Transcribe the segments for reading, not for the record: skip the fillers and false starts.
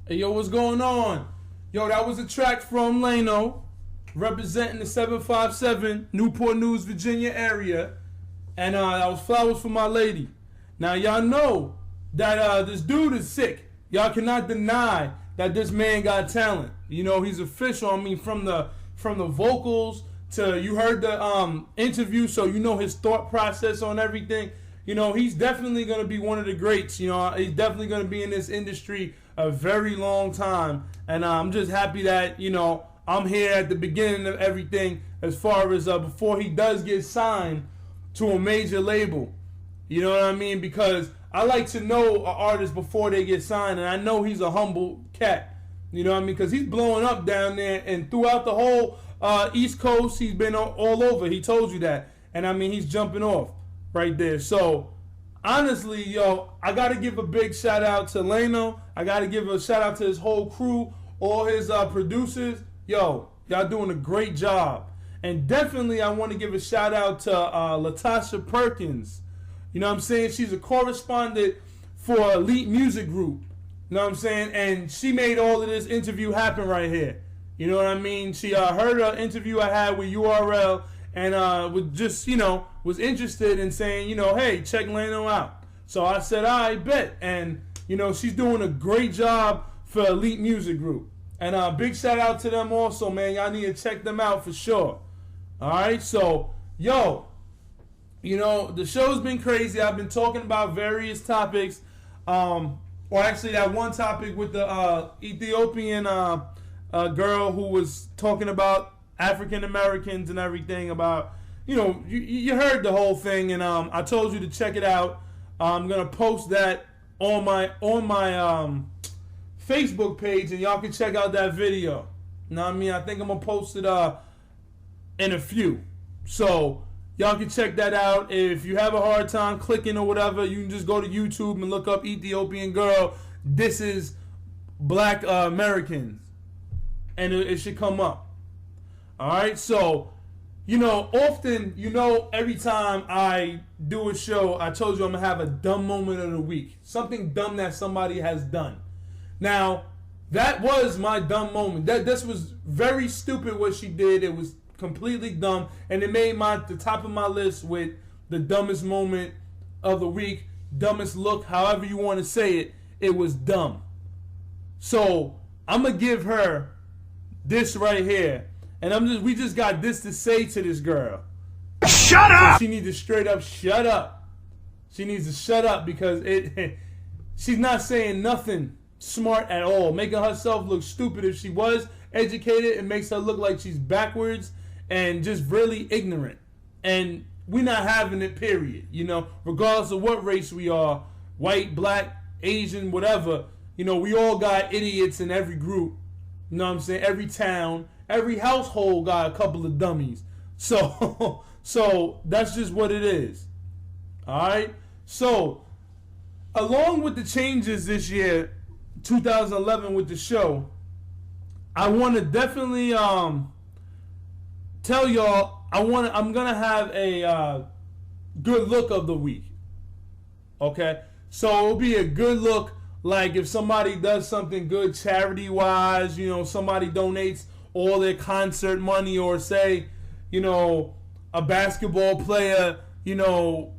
Hey, yo, what's going on? Yo, that was a track from Lano, representing the 757 Newport News, Virginia area. And that was Flowers for My Lady. Now, y'all know that this dude is sick. Y'all cannot deny that this man got talent. You know, he's official. I mean, from the vocals to, you heard the interview, so you know his thought process on everything. You know, he's definitely going to be one of the greats. You know, he's definitely going to be in this industry a very long time. And I'm just happy that, you know, I'm here at the beginning of everything as far as before he does get signed to a major label. You know what I mean? Because I like to know an artist before they get signed, and I know he's a humble cat. You know what I mean? Because he's blowing up down there, and throughout the whole East Coast, he's been all over. He told you that. And I mean, he's jumping off right there. So, honestly, yo, I got to give a big shout out to Lano. I got to give a shout out to his whole crew, all his producers. Yo, y'all doing a great job. And definitely I want to give a shout out to Latasha Perkins. You know what I'm saying? She's a correspondent for Elite Music Group. You know what I'm saying? And she made all of this interview happen right here. You know what I mean? She heard an interview I had with URL and was just, you know, was interested in saying, you know, hey, check Lano out. So I said, I bet. And, you know, she's doing a great job for Elite Music Group. And big shout out to them also, man. Y'all need to check them out for sure. All right? So, yo, you know, the show's been crazy. I've been talking about various topics. Or actually that one topic with the Ethiopian girl who was talking about African Americans and everything about, you know, you heard the whole thing, and I told you to check it out. I'm gonna post that on my Facebook page, and y'all can check out that video. You know what I mean? I think I'm gonna post it in a few, so y'all can check that out. If you have a hard time clicking or whatever, you can just go to YouTube and look up Ethiopian girl. This is Black Americans, and it should come up. All right, so, you know, often, you know, every time I do a show, I told you I'm going to have a dumb moment of the week. Something dumb that somebody has done. Now, that was my dumb moment. This was very stupid what she did. It was completely dumb, and it made the top of my list with the dumbest moment of the week, dumbest look, however you want to say it. It was dumb. So, I'm going to give her this right here. And we just got this to say to this girl. Shut up! So she needs to straight up shut up. She needs to shut up because she's not saying nothing smart at all. Making herself look stupid. If she was educated, it makes her look like she's backwards and just really ignorant. And we're not having it, period. You know, regardless of what race we are, white, black, Asian, whatever, you know, we all got idiots in every group. You know what I'm saying? Every town. Every household got a couple of dummies. So that's just what it is. Alright? So, along with the changes this year, 2011 with the show, I want to definitely tell y'all I'm gonna have a good look of the week. Okay? So it'll be a good look, like if somebody does something good charity wise, you know, somebody donates all their concert money, or say, you know, a basketball player, you know,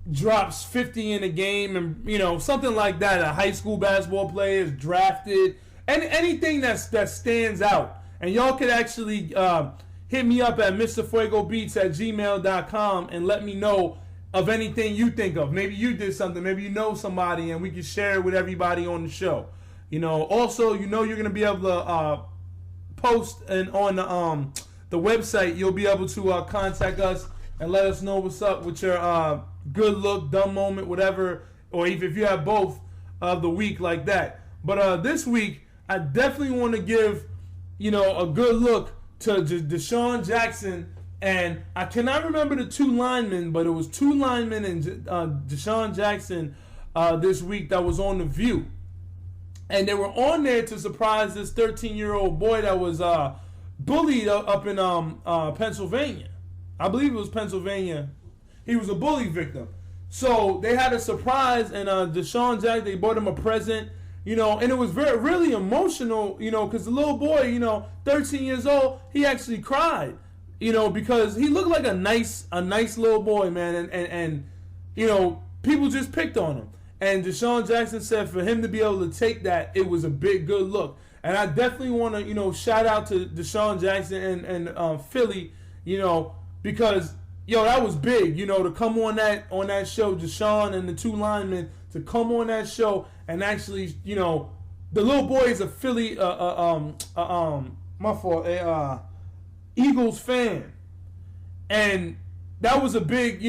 drops 50 in a game, and, you know, something like that. A high school basketball player is drafted, and anything that stands out. And y'all could actually hit me up at mrfuegobeats@gmail.com and let me know of anything you think of. Maybe you did something, maybe you know somebody, and we can share it with everybody on the show. You know, also, you know, you're gonna be able to post and on the website, you'll be able to contact us and let us know what's up with your good look, dumb moment, whatever, or even if you have both of the week like that. But this week, I definitely want to give, you know, a good look to Deshaun Jackson, and I cannot remember the two linemen, but it was two linemen and Deshaun Jackson this week that was on The View. And they were on there to surprise this 13-year-old boy that was bullied up in Pennsylvania. I believe it was Pennsylvania. He was a bully victim. So they had a surprise, and Deshaun Jackson, they bought him a present, and it was really emotional, because the little boy, 13 years old, he actually cried, because he looked like a nice little boy, man, and people just picked on him. And Deshaun Jackson said for him to be able to take that, it was a big good look. And I definitely want to, shout out to Deshaun Jackson and Philly, because that was big, to come on that show, Deshaun and the two linemen to come on that show and actually, the little boy is a Philly, Eagles fan, and that was a big,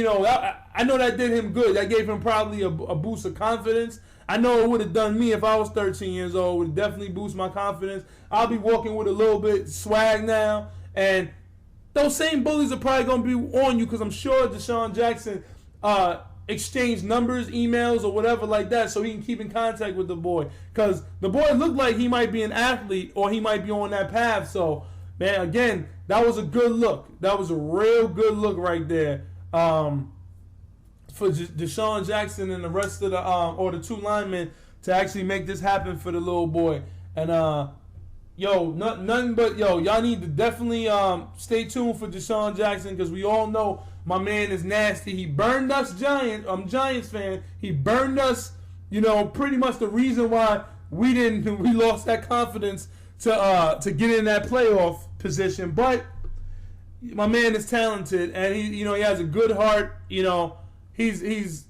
I know that did him good. That gave him probably a boost of confidence. I know it would have done me if I was 13 years old. It would definitely boost my confidence. I'll be walking with a little bit swag now, and those same bullies are probably going to be on you because I'm sure Deshaun Jackson exchanged numbers, emails, or whatever like that so he can keep in contact with the boy. Because the boy looked like he might be an athlete or he might be on that path. So, man, again, that was a good look. That was a real good look right there for Deshaun Jackson and the rest of the two linemen to actually make this happen for the little boy. And, nothing but, y'all need to definitely stay tuned for Deshaun Jackson because we all know my man is nasty. He burned us Giants fan. He burned us, pretty much the reason why we lost that confidence to get in that playoff position. But my man is talented and he has a good heart. He's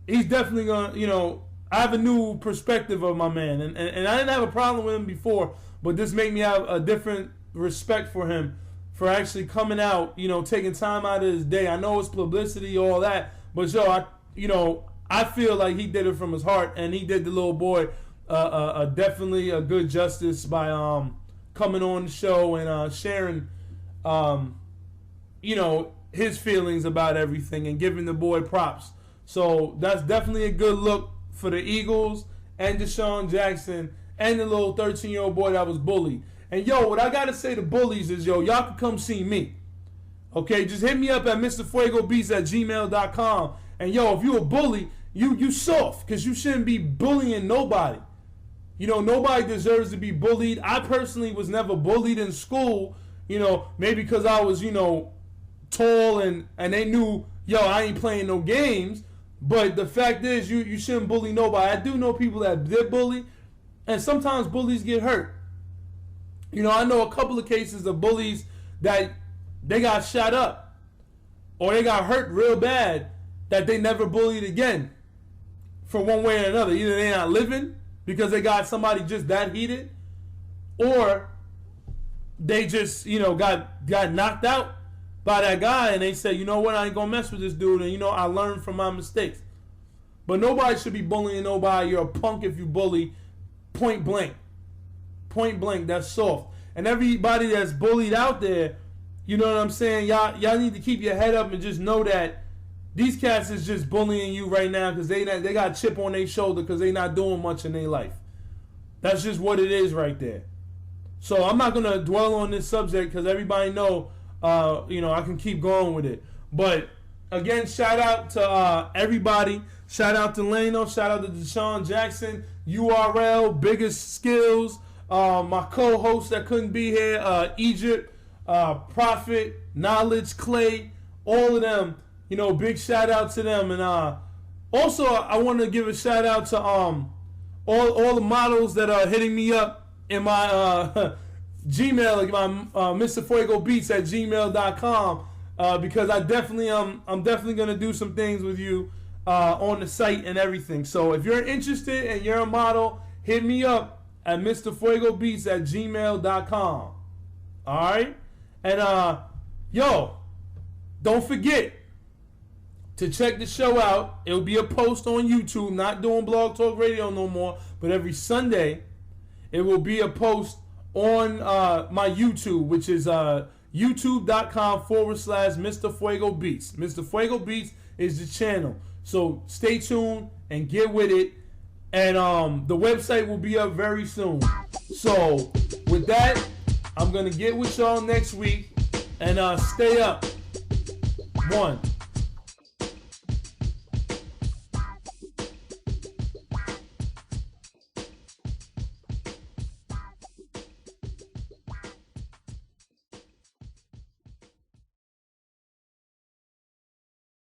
definitely gonna, I have a new perspective of my man, and I didn't have a problem with him before, but this made me have a different respect for him for actually coming out, taking time out of his day. I know it's publicity, all that, but I feel like he did it from his heart, and he did the little boy definitely a good justice by coming on the show and sharing, his feelings about everything and giving the boy props. So that's definitely a good look for the Eagles and Deshaun Jackson and the little 13-year-old boy that was bullied. And, what I got to say to bullies is, y'all can come see me. Okay, just hit me up at MrFuegoBeats@gmail.com. And, if you a bully, you soft because you shouldn't be bullying nobody. Nobody deserves to be bullied. I personally was never bullied in school, maybe because I was, tall and they knew, I ain't playing no games. But the fact is, you shouldn't bully nobody. I do know people that did bully, and sometimes bullies get hurt. I know a couple of cases of bullies that they got shot up or they got hurt real bad that they never bullied again for one way or another. Either they're not living because they got somebody just that heated, or they just, got knocked out by that guy and they say, I ain't gonna mess with this dude, and I learned from my mistakes. But nobody should be bullying nobody. You're a punk if you bully. Point blank, that's soft. And everybody that's bullied out there, you know what I'm saying, y'all need to keep your head up and just know that these cats is just bullying you right now because they got a chip on their shoulder because they not doing much in their life. That's just what it is right there. So I'm not gonna dwell on this subject because everybody know, I can keep going with it. But again, shout out to everybody. Shout out to Lano. Shout out to Deshaun Jackson. URL, Biggest Skills. My co-host that couldn't be here, Egypt, Prophet, Knowledge, Clay, all of them. Big shout out to them. And also, I want to give a shout out to all the models that are hitting me up in my Gmail, like my MrFuegoBeats@gmail.com, because I'm definitely gonna do some things with you on the site and everything. So if you're interested and you're a model, hit me up at MrFuegoBeats@gmail.com. All right, and don't forget to check the show out. It'll be a post on YouTube. Not doing Blog Talk Radio no more, but every Sunday it will be a post on my YouTube, which is youtube.com/MrFuegoBeats. Mr. Fuego Beats is the channel. So stay tuned and get with it. And the website will be up very soon. So with that, I'm going to get with y'all next week. And stay up. 1.